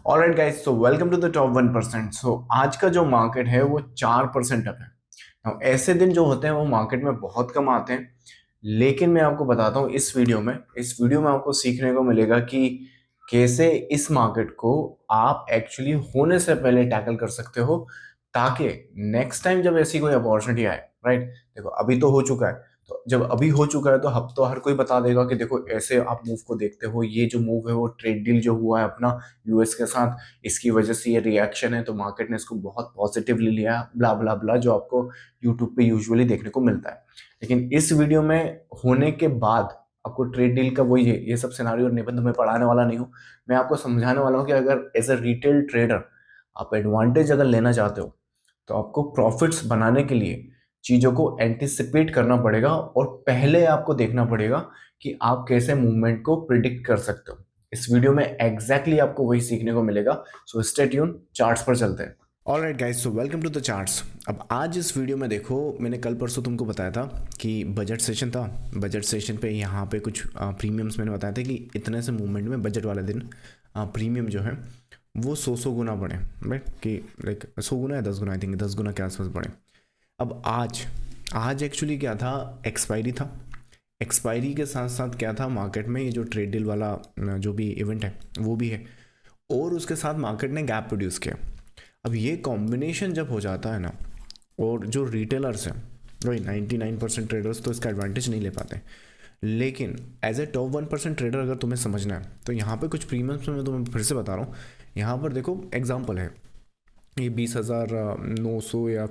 Alright guys, so welcome to the top 1%। सो आज का जो मार्केट है वो 4% अप है। Now, ऐसे दिन जो होते हैं वो मार्केट में बहुत कम आते हैं, लेकिन मैं आपको बताता हूँ इस वीडियो में आपको सीखने को मिलेगा कि कैसे इस मार्केट को आप एक्चुअली होने से पहले टैकल कर सकते हो, ताकि नेक्स्ट टाइम जब ऐसी कोई अपॉर्चुनिटी आए, राइट। देखो, अभी तो हो चुका है, तो जब अभी हो चुका है तो अब तो हर कोई बता देगा कि देखो ऐसे आप मूव को देखते हो, ये जो मूव है वो ट्रेड डील जो हुआ है अपना यूएस के साथ, इसकी वजह से ये रिएक्शन है, तो मार्केट ने इसको बहुत पॉजिटिवली लिया, ब्ला ब्ला ब्ला, जो आपको यूट्यूब पे यूजुअली देखने को मिलता है। लेकिन इस वीडियो में होने के बाद आपको ट्रेड डील का वही है, ये सब सिनारियो और निबंध में पढ़ाने वाला नहीं हूँ। मैं आपको समझाने वाला हूँ कि अगर एज अ रिटेल ट्रेडर आप एडवांटेज अगर लेना चाहते हो, तो आपको प्रॉफिट्स बनाने के लिए चीज़ों को एंटिसिपेट करना पड़ेगा और पहले आपको देखना पड़ेगा कि आप कैसे मूवमेंट को प्रिडिक्ट कर सकते हो। इस वीडियो में एग्जैक्टली आपको वही सीखने को मिलेगा। सो स्टे ट्यून, चार्ट्स पर चलते हैं। All right guys, so welcome to the charts. अब आज इस वीडियो में देखो, मैंने कल परसों तुमको बताया था कि बजट सेशन था। बजट सेशन पे यहाँ पे कुछ प्रीमियम्स मैंने बताया था कि इतने से मूवमेंट में बजट वाले दिन प्रीमियम जो है वो 100 गुना बढ़े, राइट। कि लाइक 100 गुना या 10 गुना, आई थिंक 10 गुना के आसपास बढ़े। अब आज आज एक्चुअली क्या था, एक्सपायरी था। एक्सपायरी के साथ साथ क्या था, मार्केट में ये जो ट्रेड डील वाला जो भी इवेंट है वो भी है, और उसके साथ मार्केट ने गैप प्रोड्यूस किया। अब ये कॉम्बिनेशन जब हो जाता है ना, और जो रिटेलर्स हैं वही 99% ट्रेडर्स तो इसका एडवांटेज नहीं ले पाते, लेकिन एज ए टॉप 1% ट्रेडर अगर तुम्हें समझना है तो यहाँ पे कुछ प्रीमियम्स में मैं तुम्हें फिर से बता रहा हूँ। यहाँ पर देखो एग्जांपल है, ये 20,900 या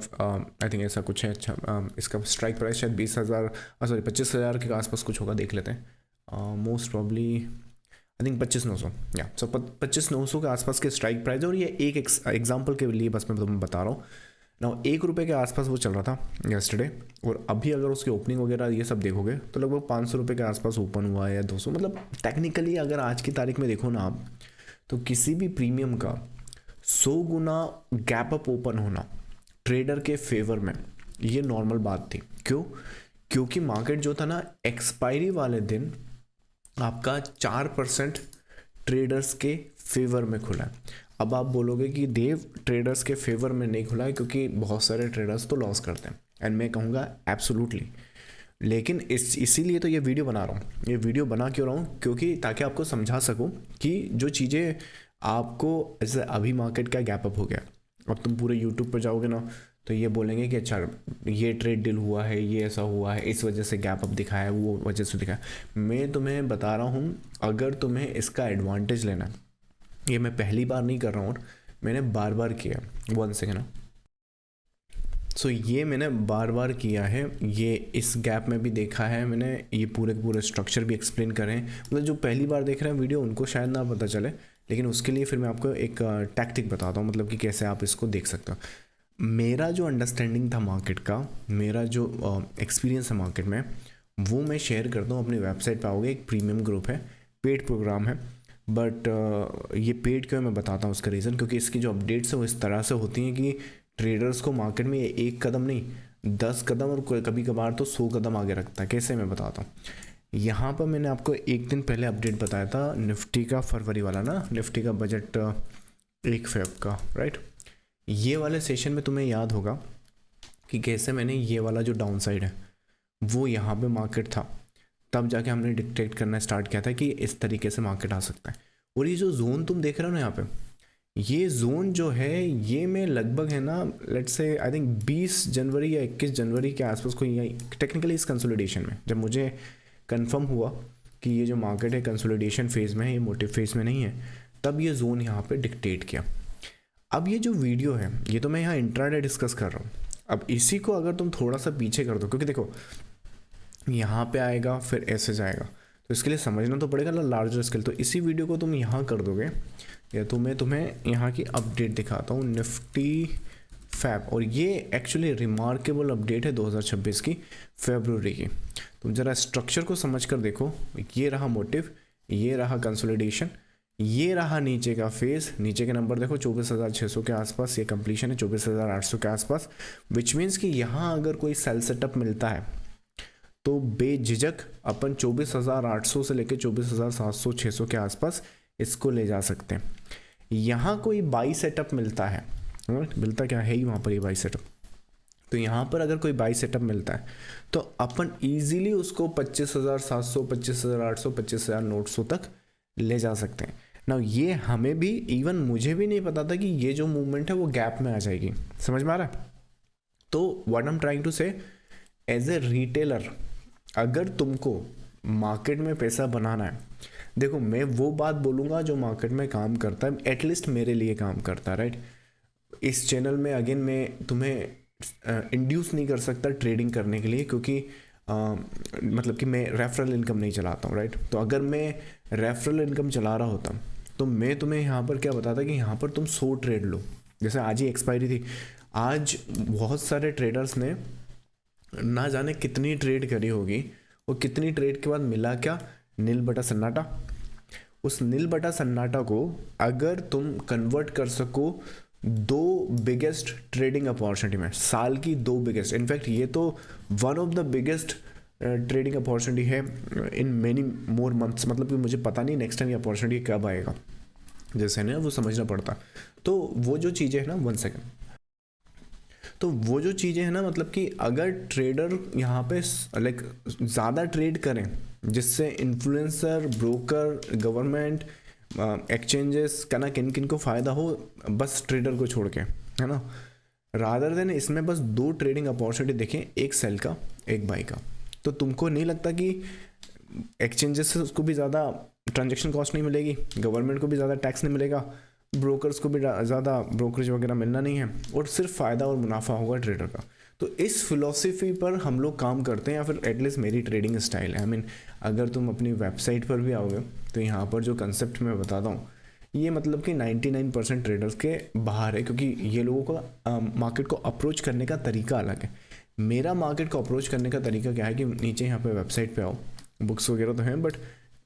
आई थिंक ऐसा कुछ है। अच्छा, इसका स्ट्राइक प्राइस शायद 20,000, सॉरी 25,000 के आसपास कुछ होगा, देख लेते हैं। मोस्ट प्रॉब्ली आई थिंक 25,900, या सो 25,900 के आसपास के स्ट्राइक प्राइस है। और ये एक एग्जांपल के लिए बस मैं तुम्हें बता रहा हूँ ना, 1 रुपये के आसपास वो चल रहा था येस्टरडे, और अभी अगर उसकी ओपनिंग वगैरह ये सब देखोगे तो लगभग 500 रुपये के आसपास ओपन हुआ है, या 200। मतलब टेक्निकली अगर आज की तारीख में देखो ना आप, तो किसी भी प्रीमियम का 100 गुना गैप अप ओपन होना ट्रेडर के फेवर में, ये नॉर्मल बात थी। क्यों? क्योंकि मार्केट जो था ना, एक्सपायरी वाले दिन आपका 4% ट्रेडर्स के फेवर में खुला है। अब आप बोलोगे कि देव ट्रेडर्स के फेवर में नहीं खुला है क्योंकि बहुत सारे ट्रेडर्स तो लॉस करते हैं, एंड मैं कहूँगा एब्सोल्युटली। लेकिन इसीलिए तो ये वीडियो बना रहा हूँ। ये वीडियो बना क्यों रहा हूँ? क्योंकि ताकि आपको समझा सकूँ कि जो चीज़ें आपको, जैसे अभी मार्केट का गैप अप हो गया, अब तुम पूरे यूट्यूब पर जाओगे ना तो ये बोलेंगे कि अच्छा ये ट्रेड डील हुआ है, ये ऐसा हुआ है, इस वजह से गैप अप दिखाया है, वो वजह से दिखाया है। मैं तुम्हें बता रहा हूँ, अगर तुम्हें इसका एडवांटेज लेना है, ये मैं पहली बार नहीं कर रहा हूँ, मैंने बार बार किया। 1 सेकेंड। सो ये मैंने बार बार किया है, ये इस गैप में भी देखा है मैंने, ये पूरे पूरे स्ट्रक्चर भी एक्सप्लेन करें। मतलब जो पहली बार देख रहे हैं वीडियो उनको शायद ना पता चले, लेकिन उसके लिए फिर मैं आपको एक टैक्टिक बताता हूँ, मतलब कि कैसे आप इसको देख सकते हो। मेरा जो अंडरस्टैंडिंग था मार्केट का, मेरा जो एक्सपीरियंस है मार्केट में, वो मैं शेयर करता हूँ अपनी वेबसाइट पर। आओगे, एक प्रीमियम ग्रुप है, पेड प्रोग्राम है, बट ये पेड क्यों है मैं बताता हूँ उसका रीज़न। क्योंकि इसकी जो अपडेट्स है वो इस तरह से होती हैं कि ट्रेडर्स को मार्केट में एक कदम नहीं 10 कदम और कभी कभार तो 100 कदम आगे रखता है। कैसे, मैं बताता हूँ। यहाँ पर मैंने आपको एक दिन पहले अपडेट बताया था निफ्टी का, फरवरी वाला ना, निफ्टी का बजट 1 फेब का, राइट। ये वाले सेशन में तुम्हें याद होगा कि कैसे मैंने ये वाला जो डाउन साइड है वो यहाँ पे मार्केट था, तब जाके हमने डिटेक्ट करना स्टार्ट किया था कि इस तरीके से मार्केट आ सकता है। और ये जो जोन तुम देख रहे हो ना यहाँ पे, ये जोन जो है ये में लगभग है ना, लेट्स से आई थिंक 20 जनवरी या 21 जनवरी के आसपास कोई, टेक्निकली इस कंसोलिडेशन में जब मुझे कंफर्म हुआ कि ये जो मार्केट है कंसोलिडेशन फेज़ में है, ये मोटिव फेज़ में नहीं है, तब ये जोन यहाँ पे डिक्टेट किया। अब ये जो वीडियो है ये तो मैं यहाँ इंट्राडे डिस्कस कर रहा हूँ। अब इसी को अगर तुम थोड़ा सा पीछे कर दो, क्योंकि देखो यहाँ पे आएगा फिर ऐसे जाएगा, तो इसके लिए समझना तो पड़ेगा ना लार्जर स्केल। तो इसी वीडियो को तुम यहाँ कर दोगे, या तो मैं तुम्हें यहाँ की अपडेट दिखाता हूँ निफ्टी फैब, और ये एक्चुअली रिमार्केबल अपडेट है 2026 की फरवरी की। तुम ज़रा स्ट्रक्चर को समझ कर देखो, ये रहा मोटिव, ये रहा कंसोलिडेशन, ये रहा नीचे का फेज़, नीचे के नंबर देखो 24,600 के आसपास, ये कंप्लीशन है 24,800 के आसपास, विच मीन्स कि यहाँ अगर कोई सेल सेटअप मिलता है तो बेझिझक अपन 24,800 से लेकर 24,700 600 के आसपास इसको ले जा सकते हैं। यहाँ कोई बाई सेटअप मिलता है, मिलता क्या है ही वहाँ पर ये बाई सेटअप, तो यहाँ पर अगर कोई बाई सेटअप मिलता है तो अपन इजीली उसको 25,700, 25,800, 25,900 तक ले जा सकते हैं ना। ये हमें भी, इवन मुझे भी नहीं पता था कि ये जो मूवमेंट है वो गैप में आ जाएगी। समझ में आ रहा है? तो what I am trying to say, as a retailer अगर तुमको मार्केट में पैसा बनाना है, देखो मैं वो बात बोलूँगा जो मार्केट में काम करता है, एटलीस्ट मेरे लिए काम करता है, राइट। इस चैनल में अगेन मैं तुम्हें इंड्यूस नहीं कर सकता ट्रेडिंग करने के लिए, क्योंकि मतलब कि मैं रेफरल इनकम नहीं चलाता हूँ, राइट। तो अगर मैं रेफरल इनकम चला रहा होता तो मैं तुम्हें यहाँ पर क्या बताता कि यहाँ पर तुम 100 ट्रेड लो। जैसे आज ही एक्सपायरी थी, आज बहुत सारे ट्रेडर्स ने ना जाने कितनी ट्रेड करी होगी, और कितनी ट्रेड के बाद मिला क्या, नील बटा सन्नाटा। उस नील बटा सन्नाटा को अगर तुम कन्वर्ट कर सको 2 बिगेस्ट ट्रेडिंग अपॉर्चुनिटी में, साल की 2 बिगेस्ट, इनफैक्ट ये तो one of the biggest trading opportunity है इन मेनी मोर मंथ्स, मतलब कि मुझे पता नहीं नेक्स्ट टाइम ये अपॉर्चुनिटी कब आएगा, जैसे ना वो समझना पड़ता। तो वो जो चीज़ें हैं ना, 1 सेकेंड, तो वो जो चीज़ें हैं ना, मतलब कि अगर ट्रेडर यहाँ पे लाइक ज़्यादा ट्रेड करें, जिससे इन्फ्लुएंसर, ब्रोकर, गवर्नमेंट, एक्सचेंजेस का ना किन किन को फ़ायदा हो, बस ट्रेडर को छोड़ के, है ना। रादर देन इसमें बस 2 ट्रेडिंग अपॉर्चुनिटी देखें, एक सेल का, एक बाई का, तो तुमको नहीं लगता कि एक्सचेंजेस से उसको भी ज़्यादा ट्रांजेक्शन कॉस्ट नहीं मिलेगी, गवर्नमेंट को भी ज़्यादा टैक्स नहीं मिलेगा, ब्रोकर्स को भी ज़्यादा ब्रोकरेज वगैरह मिलना नहीं है, और सिर्फ फ़ायदा और मुनाफा होगा ट्रेडर का। तो इस फिलॉसफी पर हम लोग काम करते हैं, या फिर एटलीस्ट मेरी ट्रेडिंग स्टाइल है। आई मीन अगर तुम अपनी वेबसाइट पर भी आओगे तो यहाँ पर जो कंसेप्ट मैं बताता हूँ, ये मतलब कि 99% ट्रेडर्स के बाहर है, क्योंकि ये लोगों का मार्केट को अप्रोच करने का तरीका अलग है। मेरा मार्केट को अप्रोच करने का तरीका क्या है कि नीचे यहाँ पे वेबसाइट पे आओ, बुक्स वगैरह तो हैं, बट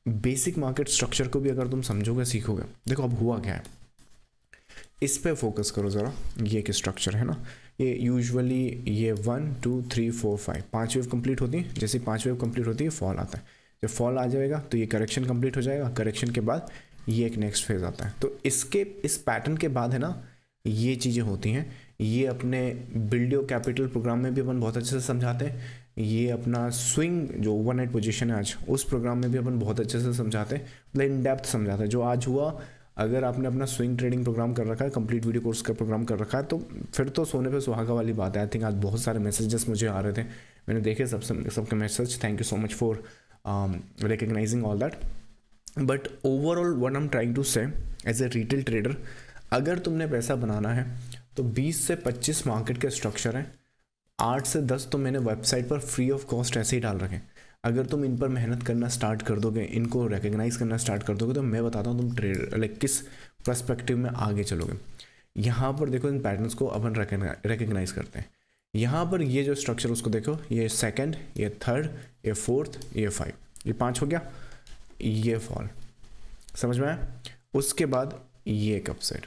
बेसिक मार्केट स्ट्रक्चर को भी अगर तुम समझोगे, सीखोगे, देखो अब हुआ क्या है, इस पे फोकस करो ज़रा। ये एक स्ट्रक्चर है ना, ये यूजुअली ये 1 2 3 4 5 5 वेव कंप्लीट होती है। जैसे 5 वेव कंप्लीट होती है, फॉल आता है। जब फॉल आ जाएगा तो ये करेक्शन कंप्लीट हो जाएगा, करेक्शन के बाद ये एक नेक्स्ट फेज आता है। तो इसके इस पैटर्न के बाद है ना, ये चीज़ें होती हैं। ये अपने बिल्ड योर कैपिटल प्रोग्राम में भी अपन बहुत अच्छे से समझाते हैं। ये अपना स्विंग जो ओवरनाइट पोजीशन है आज, उस प्रोग्राम में भी अपन बहुत अच्छे से समझाते हैं, मतलब इन डेप्थ समझाते हैं। जो आज हुआ, अगर आपने अपना स्विंग ट्रेडिंग प्रोग्राम कर रखा है, कंप्लीट वीडियो कोर्स का प्रोग्राम कर रखा है, तो फिर तो सोने पे सुहागा वाली बात है। आई थिंक आज बहुत सारे मैसेजेस मुझे आ रहे थे, मैंने देखे सबके message. Thank you so much for recognising all that. But overall what I am trying to say, as a retail trader, अगर तुमने पैसा बनाना है तो 20 से 25 मार्केट के स्ट्रक्चर हैं, 8 से 10 तो मैंने वेबसाइट पर फ्री ऑफ कॉस्ट ऐसे ही डाल रखे। अगर तुम इन पर मेहनत करना स्टार्ट कर दोगे, इनको रिकग्नाइज करना स्टार्ट कर दोगे, तो मैं बताता हूँ तुम ट्रेड लाइक किस पर्सपेक्टिव में आगे चलोगे। यहाँ पर देखो, इन पैटर्न्स को अपन रिकग्नाइज करते हैं। यहाँ पर ये जो स्ट्रक्चर उसको देखो, ये सेकंड, ये थर्ड, ये फोर्थ, ये 5, ये 5 हो गया, ये फॉल, समझ में आया। उसके बाद ये एक अपसाइड,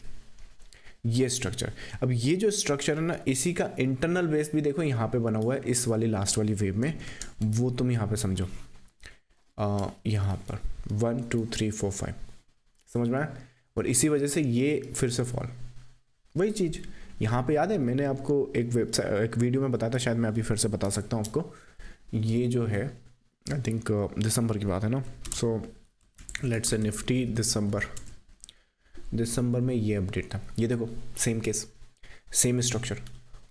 ये स्ट्रक्चर। अब ये जो स्ट्रक्चर है ना, इसी का इंटरनल बेस भी देखो यहाँ पे बना हुआ है, इस वाली लास्ट वाली वेव में, वो तुम यहाँ पे समझो। यहाँ पर 1 2 3 4 5, समझ में आया। और इसी वजह से ये फिर से फॉल, वही चीज़ यहाँ पे याद है, मैंने आपको एक वीडियो में बताया था, शायद मैं अभी फिर से बता सकता हूँ आपको। ये जो है आई थिंक दिसंबर की बात है ना, सो लेट्स से निफ्टी दिसंबर में ये अपडेट था। ये देखो same case, same structure,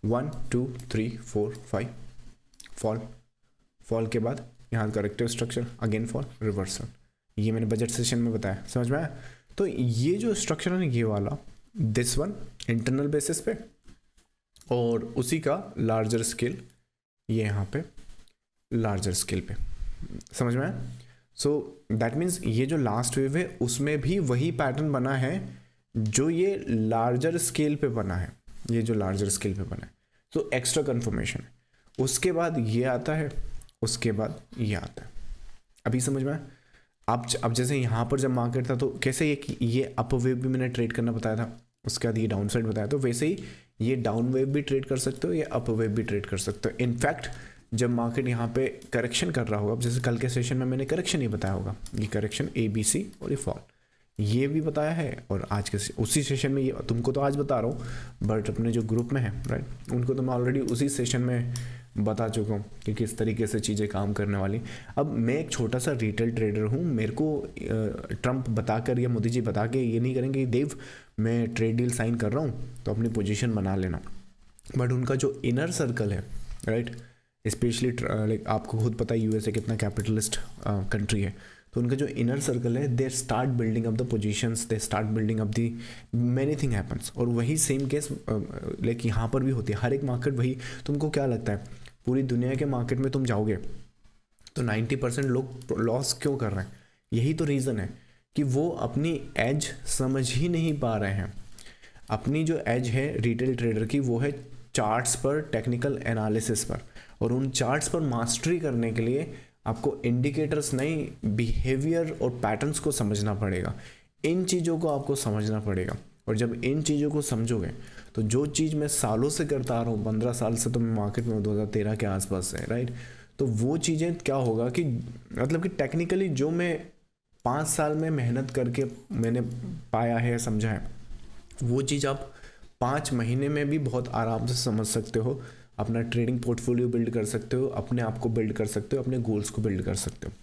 1 2 3 4 5, fall के बाद यहाँ corrective structure, again fall, reversal. ये मैंने बजट सेशन में बताया, समझ में आया। तो ये जो स्ट्रक्चर है ना, ये वाला, दिस वन इंटरनल बेसिस पे, और उसी का लार्जर स्केल ये यहाँ पे लार्जर स्केल पे, समझ में आया। सो दैट मीन्स ये जो लास्ट वेव है उसमें भी वही पैटर्न बना है जो ये लार्जर स्केल पे बना है, ये जो लार्जर स्केल पे बना है। तो एक्स्ट्रा कन्फर्मेशन है। उसके बाद ये आता है, उसके बाद ये आता है। अभी समझ में आया। अब जैसे यहाँ पर जब मार्केट था तो कैसे ये अप वेव भी मैंने ट्रेड करना बताया था, उसके बाद ये डाउन साइड बताया, तो वैसे ही ये डाउन वेव भी ट्रेड कर सकते हो, ये अप वेव भी ट्रेड कर सकते हो। इनफैक्ट जब मार्केट यहाँ पे करेक्शन कर रहा होगा, अब जैसे कल के सेशन में मैंने करेक्शन ही बताया होगा, ये करेक्शन ABC और ये फॉल, ये भी बताया है, और आज के उसी सेशन में, ये तुमको तो आज बता रहा हूँ बट अपने जो ग्रुप में है राइट, उनको तो मैं ऑलरेडी उसी सेशन में बता चुका हूँ कि किस तरीके से चीज़ें काम करने वाली। अब मैं एक छोटा सा रिटेल ट्रेडर हूँ, मेरे को ट्रम्प बताकर या मोदी जी बता के ये नहीं करेंगे कि देव मैं ट्रेड डील साइन कर रहा हूँ तो अपनी पोजीशन बना लेना। बट उनका जो इनर सर्कल है राइट, स्पेशली लाइक आपको खुद पता है यूएसए कितना कैपिटलिस्ट कंट्री है, तो उनका जो इनर सर्कल है they start building up the positions, they start building up the many thing happens. और वही सेम केस लाइक यहाँ पर भी होती है, हर एक मार्केट वही। तुमको क्या लगता है पूरी दुनिया के मार्केट में तुम जाओगे तो 90% लोग लॉस क्यों कर रहे हैं? यही तो रीज़न है कि वो अपनी एज समझ ही नहीं पा रहे हैं। अपनी जो एज है रिटेल ट्रेडर की वो है चार्ट्स पर, टेक्निकल एनालिसिस पर, और उन चार्ट्स पर मास्टरी करने के लिए आपको इंडिकेटर्स नहीं, बिहेवियर और पैटर्न्स को समझना पड़ेगा। इन चीज़ों को आपको समझना पड़ेगा, और जब इन चीज़ों को समझोगे तो जो चीज़ मैं सालों से करता आ रहा हूँ, 15 साल से तो मैं मार्केट में 2013 के आसपास है राइट, तो वो चीज़ें क्या होगा कि मतलब कि टेक्निकली जो मैं 5 साल में मेहनत करके मैंने पाया है, समझा है, वो चीज़ आप 5 महीने में भी बहुत आराम से समझ सकते हो, अपना ट्रेडिंग पोर्टफोलियो बिल्ड कर सकते हो, अपने आप को बिल्ड कर सकते हो, अपने गोल्स को बिल्ड कर सकते हो।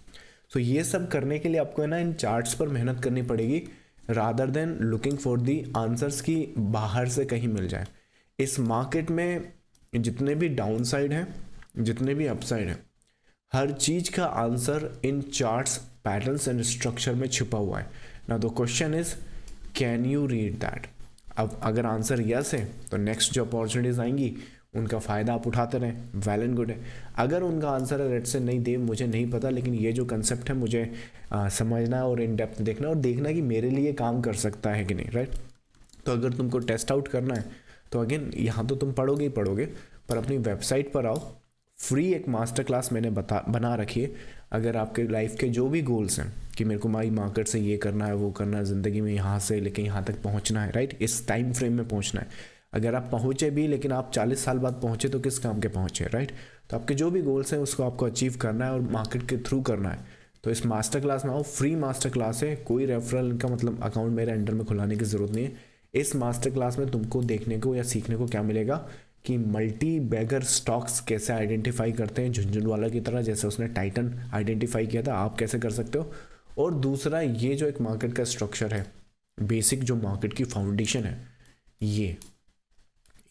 सो ये सब करने के लिए आपको है ना इन चार्ट्स पर मेहनत करनी पड़ेगी, rather than looking for the answers की बाहर से कहीं मिल जाए। इस मार्केट में जितने भी डाउन साइड हैं, जितने भी अपसाइड हैं, हर चीज़ का answer in charts, patterns and structure में छिपा हुआ है ना। The question is can you read that? अब अगर आंसर यस है तो नेक्स्ट जो अपॉर्चुनिटीज़ आएंगी उनका फ़ायदा आप उठाते रहें, वेल एंड गुड है। अगर उनका आंसर है लेट से नहीं दे, मुझे नहीं पता, लेकिन ये जो कंसेप्ट है मुझे समझना और इन डेप्थ देखना और देखना कि मेरे लिए काम कर सकता है कि नहीं राइट। तो अगर तुमको टेस्ट आउट करना है तो अगेन यहाँ तो तुम पढ़ोगे ही पढ़ोगे, पर अपनी वेबसाइट पर आओ, फ्री एक मास्टर क्लास मैंने बना रखी है। अगर आपके लाइफ के जो भी गोल्स हैं कि मेरे को माई मार्केट से ये करना है, वो करना है, ज़िंदगी में यहाँ से लेके यहाँ तक पहुँचना है राइट, इस टाइम फ्रेम में पहुँचना है। अगर आप पहुँचे भी लेकिन आप 40 साल बाद पहुँचे तो किस काम के पहुँचे राइट। तो आपके जो भी गोल्स हैं उसको आपको अचीव करना है और मार्केट के थ्रू करना है। तो इस मास्टर क्लास में आओ, फ्री मास्टर क्लास है, कोई रेफरल का मतलब अकाउंट मेरे अंडर में खुलाने की ज़रूरत नहीं है। इस मास्टर क्लास में तुमको देखने को या सीखने को क्या मिलेगा कि मल्टी बैगर स्टॉक्स कैसे आइडेंटिफाई करते हैं, झुंझुनवाला की तरह, जैसे उसने टाइटन आइडेंटिफाई किया था, आप कैसे कर सकते हो। और दूसरा, ये जो एक मार्केट का स्ट्रक्चर है, बेसिक जो मार्केट की फाउंडेशन है, ये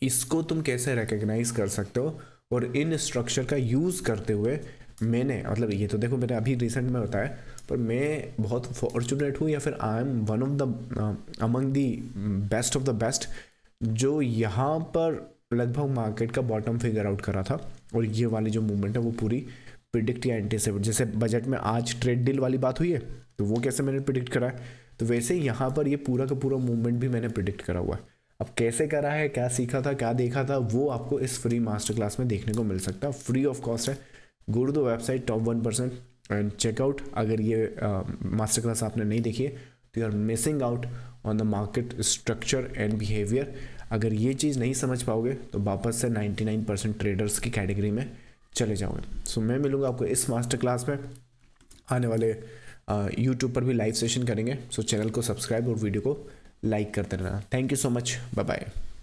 इसको तुम कैसे रिकग्नाइज कर सकते हो। और इन स्ट्रक्चर का यूज़ करते हुए मैंने, मतलब ये तो देखो मैंने अभी रिसेंट में बताया, पर मैं बहुत फॉर्चुनेट हूँ, या फिर I am one of the among the best of the best, जो यहाँ पर लगभग मार्केट का बॉटम फिगर आउट करा था। और ये वाली जो मूवमेंट है वो पूरी प्रिडिक्ट या एंटीसिपेट, जैसे बजट में आज ट्रेड डील वाली बात हुई है तो वो कैसे मैंने प्रिडिक्ट करा है, तो वैसे यहाँ पर ये पूरा का पूरा मूवमेंट भी मैंने प्रिडिक्ट करा हुआ है। अब कैसे करा है, क्या सीखा था, क्या देखा था, वो आपको इस फ्री मास्टर क्लास में देखने को मिल सकता है, फ्री ऑफ कॉस्ट है। Go to the website top 1% and checkout. अगर ये मास्टर क्लास आपने नहीं देखी है तो you are missing out on the market structure and behaviour. अगर ये चीज़ नहीं समझ पाओगे तो वापस से 99% ट्रेडर्स की कैटेगरी में चले जाओगे। सो मैं मिलूँगा आपको इस मास्टर क्लास में। आने वाले यूट्यूब पर भी लाइव सेशन करेंगे, सो चैनल को सब्सक्राइब और वीडियो को लाइक करते रहना। Thank you so much, bye bye.